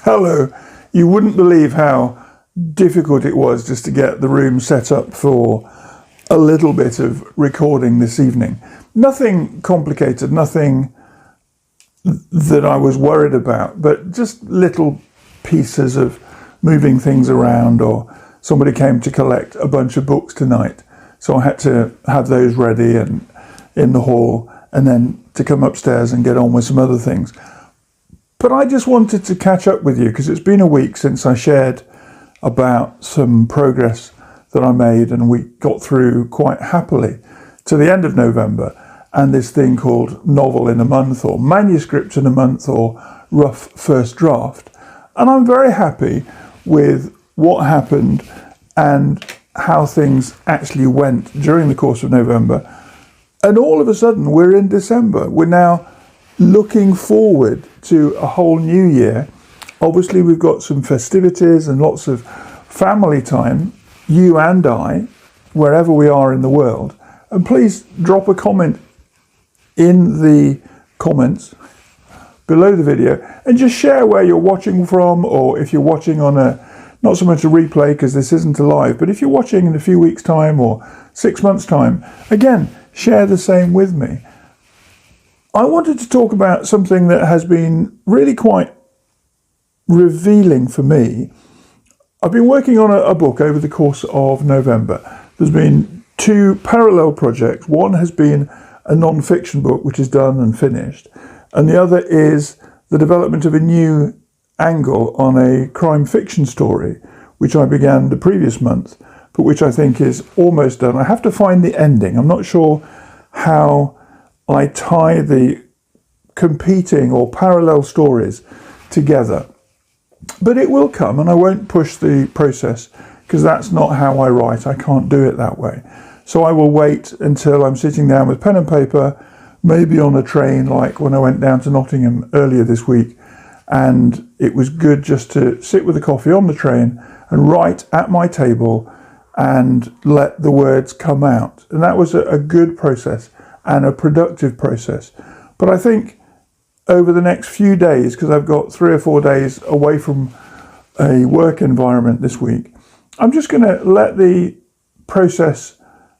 Hello. You wouldn't believe how difficult it was just to get the room set up for a little bit of recording this evening. Nothing complicated, nothing that I was worried about, but just little pieces of moving things around, or somebody came to collect a bunch of books tonight, so I had to have those ready and in the hall, and then to come upstairs and get on with some other things. But I just wanted to catch up with you because it's been a week since I shared about some progress that I made, and we got through quite happily to the end of November, and this thing called novel in a month, or manuscript in a month, or rough first draft. And I'm very happy with what happened and how things actually went during the course of November. And all of a sudden we're in December. We're now looking forward to a whole new year. Obviously we've got some festivities and lots of family time, you and I, wherever we are in the world. And please drop a comment in the comments below the video and just share where you're watching from, or if you're watching on not so much a replay because this isn't a live, but if you're watching in a few weeks time or 6 months time, again, share the same with me. I wanted to talk about something that has been really quite revealing for me. I've been working on a book over the course of November. There's been two parallel projects. One has been a non-fiction book, which is done and finished, and the other is the development of a new angle on a crime fiction story, which I began the previous month, but which I think is almost done. I have to find the ending. I'm not sure how I tie the competing or parallel stories together, but it will come, and I won't push the process because that's not how I write. I can't do it that way. So I will wait until I'm sitting down with pen and paper, maybe on a train, like when I went down to Nottingham earlier this week, and it was good just to sit with a coffee on the train and write at my table and let the words come out. And that was a good process and a productive process. But I think over the next few days, because I've got 3 or 4 days away from a work environment this week, I'm just going to let the process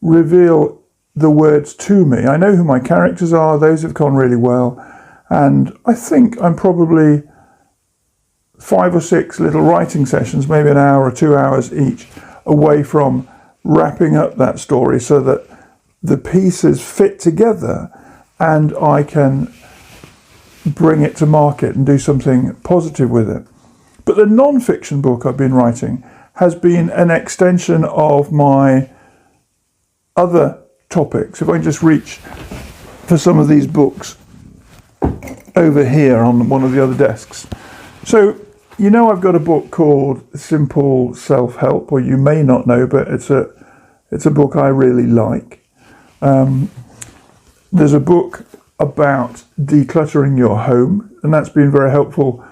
reveal the words to me. I know who my characters are, those have gone really well, and I think I'm probably 5 or 6 little writing sessions, maybe an hour or 2 hours each, away from wrapping up that story so that the pieces fit together and I can bring it to market and do something positive with it. But the non-fiction book I've been writing has been an extension of my other topics. If I can just reach for some of these books over here on one of the other desks. So, you know, I've got a book called Simple Self-Help, or you may not know, but it's a book I really like. There's a book about decluttering your home, and that's been very helpful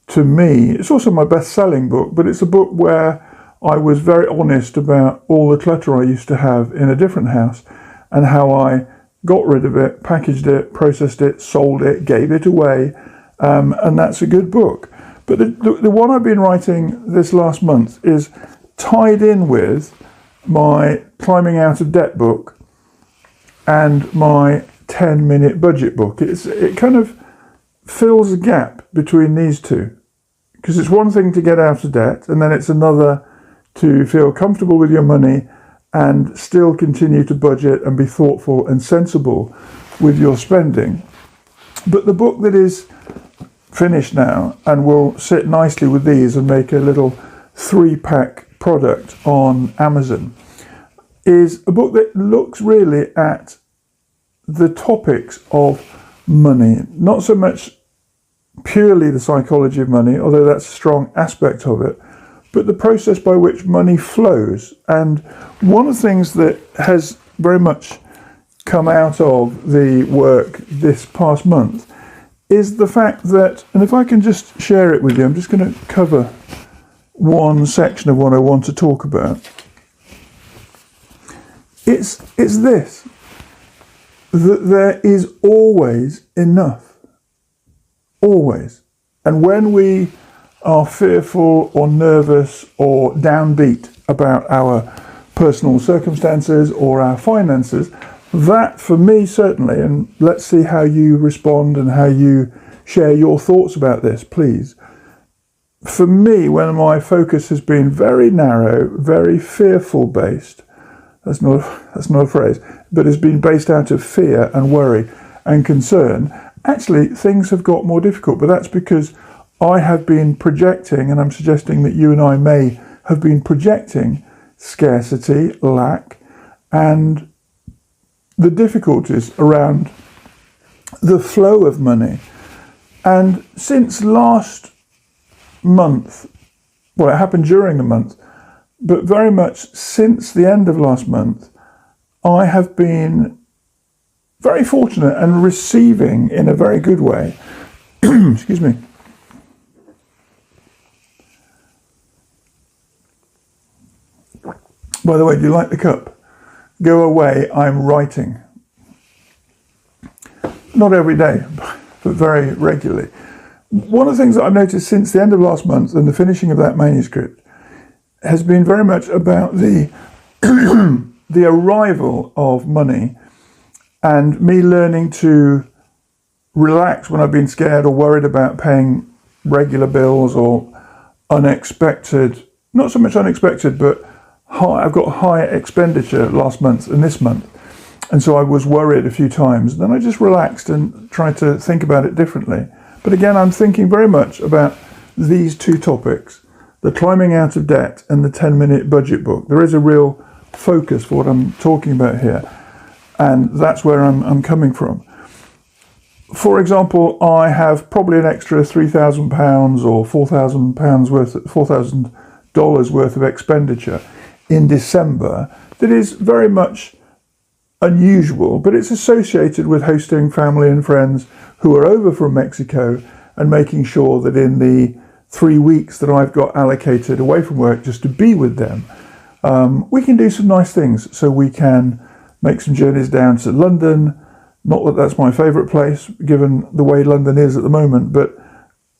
to me. It's also my best-selling book, but it's a book where I was very honest about all the clutter I used to have in a different house and how I got rid of it, packaged it, processed it, sold it, gave it away, and that's a good book. But the one I've been writing this last month is tied in with my Climbing Out of Debt book and my 10-minute budget book. It kind of fills a gap between these two, because it's one thing to get out of debt, and then it's another to feel comfortable with your money and still continue to budget and be thoughtful and sensible with your spending. But the book that is finished now and will sit nicely with these and make a little 3-pack product on Amazon is a book that looks really at the topics of money, not so much purely the psychology of money, although that's a strong aspect of it, but the process by which money flows. And one of the things that has very much come out of the work this past month is the fact that, and if I can just share it with you, I'm just going to cover one section of what I want to talk about. It's this, that there is always enough. Always. And when we are fearful or nervous or downbeat about our personal circumstances or our finances, that for me certainly, and let's see how you respond and how you share your thoughts about this, please. For me, when my focus has been very narrow, very fearful based, that's not a phrase, but has been based out of fear and worry and concern, actually things have got more difficult. But that's because I have been projecting, and I'm suggesting that you and I may have been projecting scarcity, lack, and the difficulties around the flow of money. And since last month, well, it happened during the month, but very much since the end of last month, I have been very fortunate and receiving in a very good way. Excuse me. By the way, do you like the cup? Go away, I'm writing. Not every day, but very regularly. One of the things that I've noticed since the end of last month and the finishing of that manuscript has been very much about the the arrival of money and me learning to relax when I've been scared or worried about paying regular bills or unexpected, not so much unexpected, but I've got higher expenditure last month and this month. And so I was worried a few times. Then I just relaxed and tried to think about it differently. But again, I'm thinking very much about these two topics, the climbing out of debt and the 10-minute budget book. There is a real focus for what I'm talking about here. And that's where I'm coming from. For example, I have probably an extra £3,000 or £4,000 worth, $4,000 worth of expenditure in December that is very much unusual, but it's associated with hosting family and friends who are over from Mexico and making sure that in the 3 weeks that I've got allocated away from work just to be with them, we can do some nice things. So we can make some journeys down to London. Not that that's my favourite place, given the way London is at the moment, but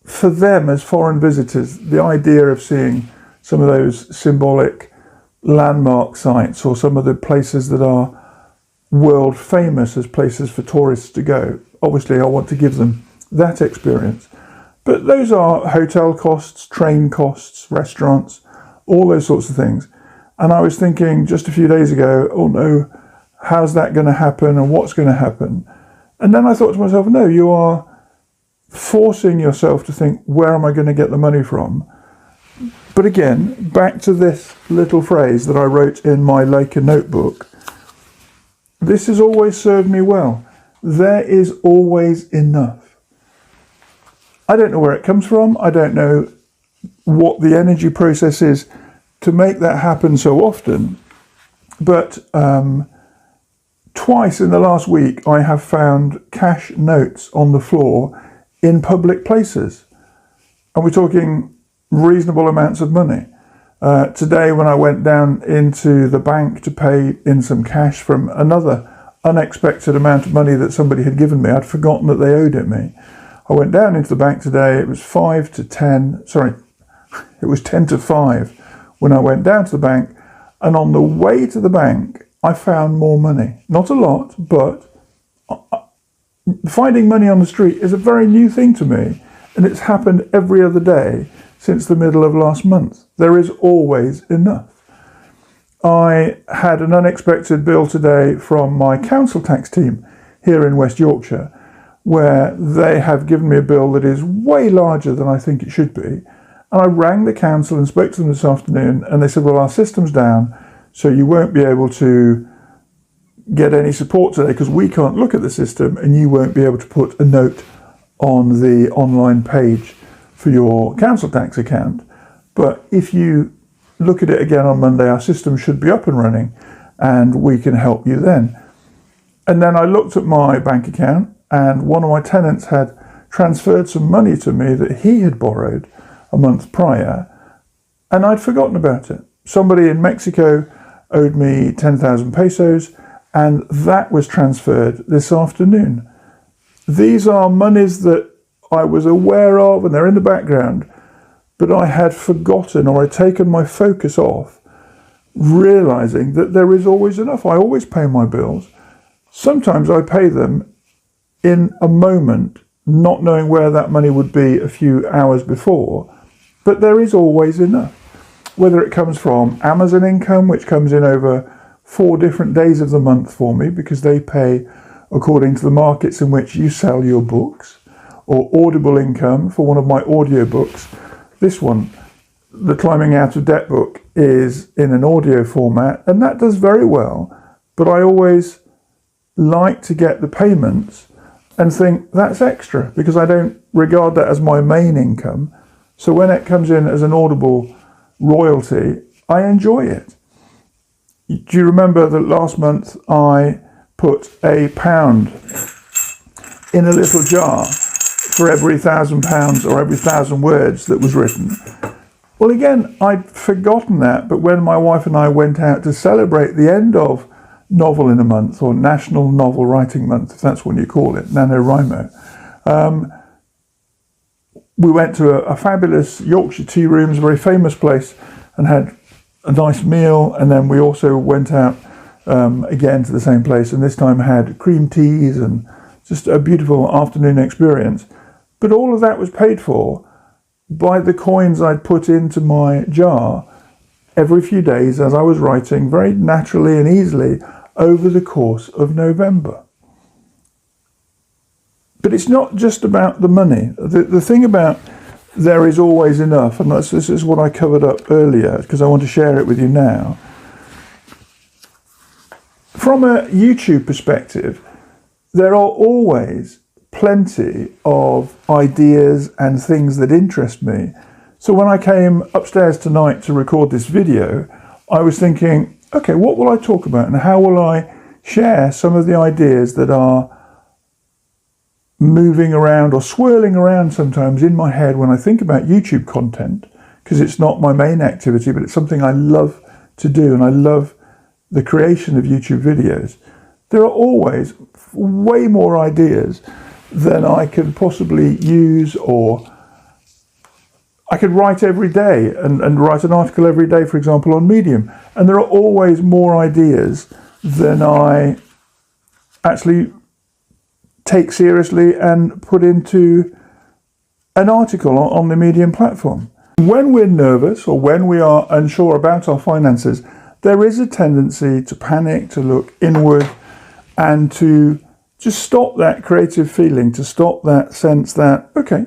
for them as foreign visitors, the idea of seeing some of those symbolic landmark sites or some of the places that are world famous as places for tourists to go. Obviously, I want to give them that experience. But those are hotel costs, train costs, restaurants, all those sorts of things. And I was thinking just a few days ago, oh no, how's that going to happen and what's going to happen? And then I thought to myself, no, you are forcing yourself to think, where am I going to get the money from? But again, back to this little phrase that I wrote in my Leica notebook. This has always served me well. There is always enough. I don't know where it comes from. I don't know what the energy process is to make that happen so often. But twice in the last week, I have found cash notes on the floor in public places. And we're talking reasonable amounts of money. Today, when I went down into the bank to pay in some cash from another unexpected amount of money that somebody had given me, I'd forgotten that they owed it me. I went down into the bank today, it was 10 to 5 when I went down to the bank, and on the way to the bank, I found more money. Not a lot, but finding money on the street is a very new thing to me, and it's happened every other day since the middle of last month. There is always enough. I had an unexpected bill today from my council tax team here in West Yorkshire, where they have given me a bill that is way larger than I think it should be. And I rang the council and spoke to them this afternoon, and they said, well, our system's down, so you won't be able to get any support today because we can't look at the system, and you won't be able to put a note on the online page for your council tax account. But if you look at it again on Monday, our system should be up and running and we can help you then. And then I looked at my bank account, and one of my tenants had transferred some money to me that he had borrowed a month prior, and I'd forgotten about it. Somebody in Mexico owed me 10,000 pesos, and that was transferred this afternoon. These are monies that I was aware of, and they're in the background, but I had forgotten, or I'd taken my focus off, realizing that there is always enough. I always pay my bills. Sometimes I pay them in a moment, not knowing where that money would be a few hours before, but there is always enough. Whether it comes from Amazon income, which comes in over 4 different days of the month for me, because they pay according to the markets in which you sell your books, or Audible income for one of my audio books. This one, the Climbing Out of Debt book, is in an audio format, and that does very well, but I always like to get the payments and think that's extra, because I don't regard that as my main income. So when it comes in as an Audible royalty, I enjoy it. Do you remember that last month I put £1 in a little jar for every £1,000 or every 1,000 words that was written? Well, again, I'd forgotten that, but when my wife and I went out to celebrate the end of Novel in a Month, or National Novel Writing Month, if that's what you call it, NaNoWriMo, we went to a fabulous Yorkshire Tea Rooms, a very famous place, and had a nice meal, and then we also went out again to the same place, and this time had cream teas and just a beautiful afternoon experience. But all of that was paid for by the coins I'd put into my jar every few days as I was writing, very naturally and easily, over the course of November. But it's not just about the money. The thing about there is always enough, and this is what I covered up earlier, because I want to share it with you now. From a YouTube perspective, there are always plenty of ideas and things that interest me. So when I came upstairs tonight to record this video, I was thinking, okay, what will I talk about, and how will I share some of the ideas that are moving around or swirling around sometimes in my head when I think about YouTube content, because it's not my main activity, but it's something I love to do, and I love the creation of YouTube videos. There are always way more ideas than I can possibly use, or I could write every day and write an article every day, for example, on Medium. And there are always more ideas than I actually take seriously and put into an article on the Medium platform. When we're nervous, or when we are unsure about our finances, there is a tendency to panic, to look inward, and to just stop that creative feeling, to stop that sense that, okay,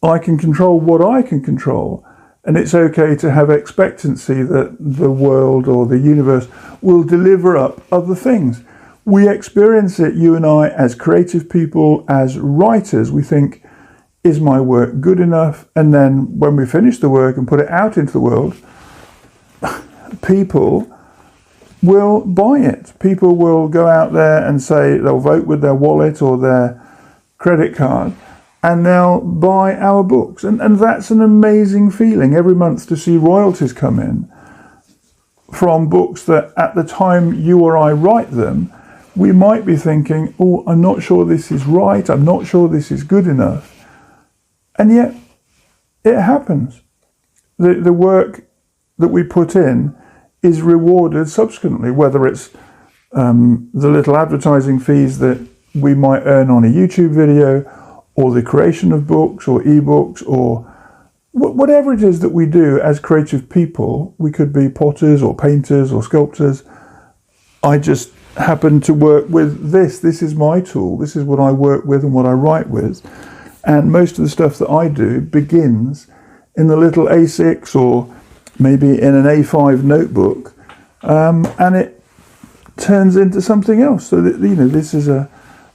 I can control what I can control, and it's okay to have expectancy that the world or the universe will deliver up other things. We experience it, you and I, as creative people, as writers. We think, is my work good enough? And then when we finish the work and put it out into the world, people will buy it. People will go out there and say they'll vote with their wallet or their credit card, and they'll buy our books. And that's an amazing feeling every month to see royalties come in from books that at the time you or I write them, we might be thinking, oh, I'm not sure this is right, I'm not sure this is good enough. And yet, it happens. The work that we put in is rewarded subsequently, whether it's the little advertising fees that we might earn on a YouTube video, or the creation of books or ebooks, or whatever it is that we do as creative people. We could be potters or painters or sculptors. I just happen to work with this. This is my tool. This is what I work with and what I write with. And most of the stuff that I do begins in the little A6 or maybe in an A5 notebook, and it turns into something else. So that, this is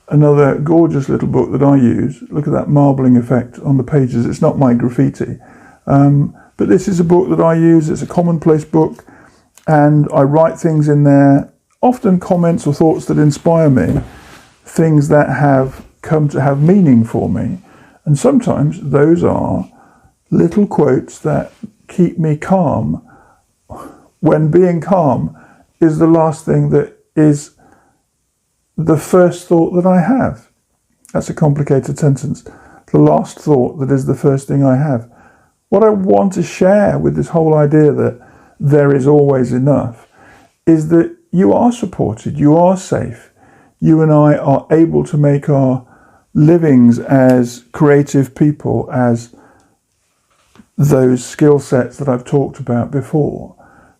another gorgeous little book that I use. Look at that marbling effect on the pages. It's not my graffiti, but this is a book that I use. It's a commonplace book, and I write things in there, often comments or thoughts that inspire me, things that have come to have meaning for me. And sometimes those are little quotes that keep me calm when being calm is the last thing that is the first thought that I have. That's a complicated sentence. The last thought that is the first thing I have. what I want to share with this whole idea that there is always enough is that you are supported, you are safe. You and I are able to make our livings as creative people, as those skill sets that I've talked about before,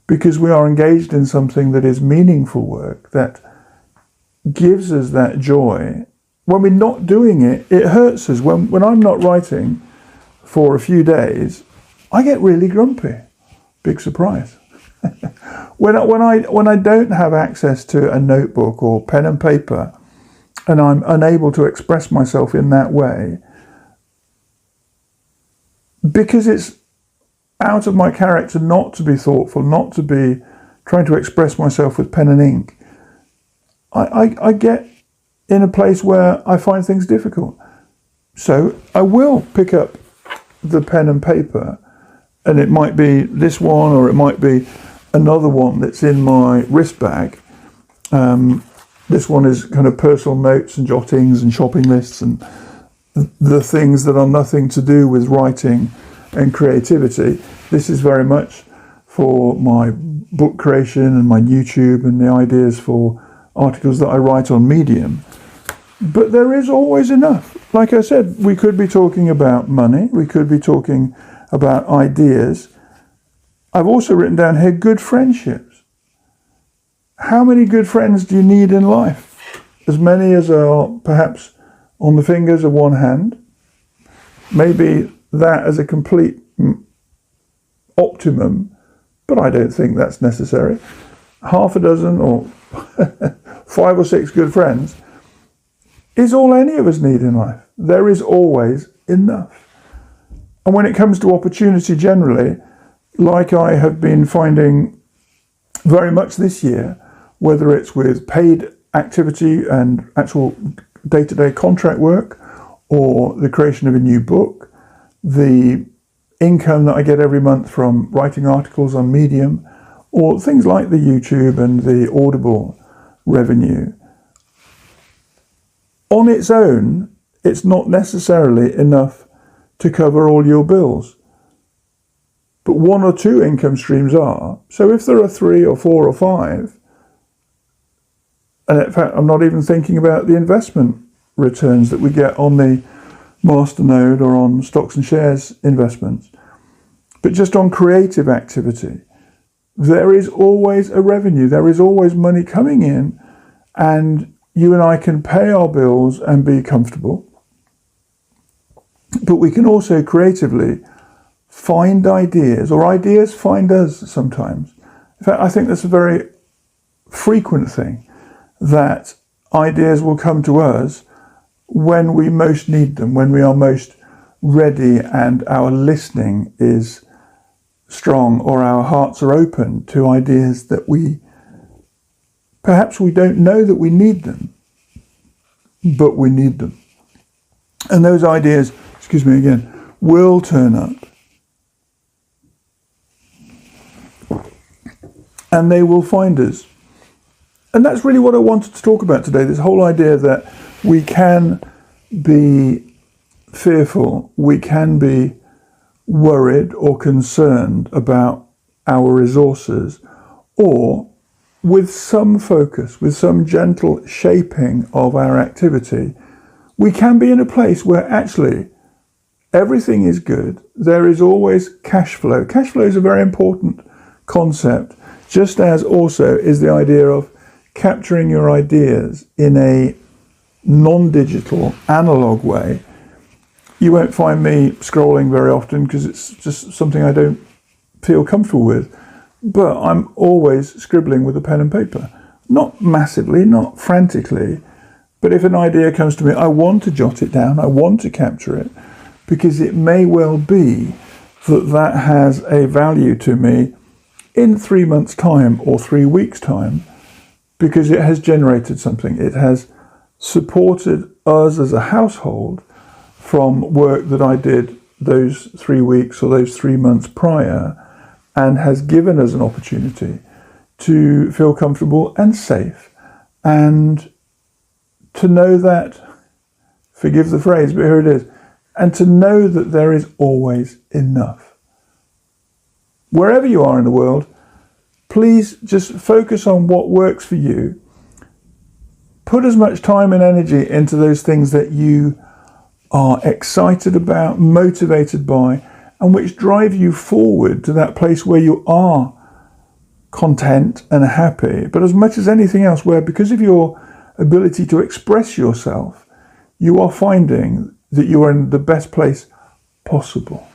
because we are engaged in something that is meaningful work, that gives us that joy. When we're not doing it, it hurts us. When I'm not writing for a few days, I get really grumpy. Big surprise. When I don't have access to a notebook or pen and paper, and I'm unable to express myself in that way, because it's out of my character not to be thoughtful, not to be trying to express myself with pen and ink, I get in a place where I find things difficult. So I will pick up the pen and paper, and it might be this one or it might be another one that's in my wrist bag. This one is kind of personal notes and jottings and shopping lists and the things that are nothing to do with writing and creativity. This is very much for my book creation and my YouTube and the ideas for articles that I write on Medium. But there is always enough. Like I said, we could be talking about money. We could be talking about ideas. I've also written down here good friendships. How many good friends do you need in life? As many as are perhaps on the fingers of one hand. Maybe that as a complete optimum, but I don't think that's necessary. Half a dozen or 5 or 6 good friends is all any of us need in life. There is always enough. And when it comes to opportunity generally, like I have been finding very much this year, whether it's with paid activity and actual day-to-day contract work, or the creation of a new book, the income that I get every month from writing articles on Medium, or things like the YouTube and the Audible revenue, on its own, it's not necessarily enough to cover all your bills. But 1 or 2 income streams are. So if there are 3 or 4 or 5, and in fact, I'm not even thinking about the investment returns that we get on the masternode or on stocks and shares investments, but just on creative activity, there is always a revenue, there is always money coming in, and you and I can pay our bills and be comfortable. But we can also creatively find ideas, or ideas find us sometimes. In fact, I think that's a very frequent thing, that ideas will come to us when we most need them, when we are most ready and our listening is strong, or our hearts are open to ideas that perhaps we don't know that we need them, but we need them. And those ideas, excuse me again, will turn up. And they will find us. And that's really what I wanted to talk about today, this whole idea that we can be fearful, we can be worried or concerned about our resources, or with some focus, with some gentle shaping of our activity, we can be in a place where actually everything is good. There is always cash flow. Cash flow is a very important concept, just as also is the idea of capturing your ideas in a non-digital, analog way. You won't find me scrolling very often because it's just something I don't feel comfortable with. But I'm always scribbling with a pen and paper. Not massively, not frantically, but if an idea comes to me, I want to jot it down, I want to capture it, because it may well be that that has a value to me in 3 months' time or 3 weeks' time, because it has generated something. It has supported us as a household from work that I did those 3 weeks or those 3 months prior, and has given us an opportunity to feel comfortable and safe, and to know that, forgive the phrase, but here it is, and to know that there is always enough. wherever you are in the world, please just focus on what works for you. Put as much time and energy into those things that you are excited about, motivated by, and which drive you forward to that place where you are content and happy. But as much as anything else, where because of your ability to express yourself, you are finding that you are in the best place possible.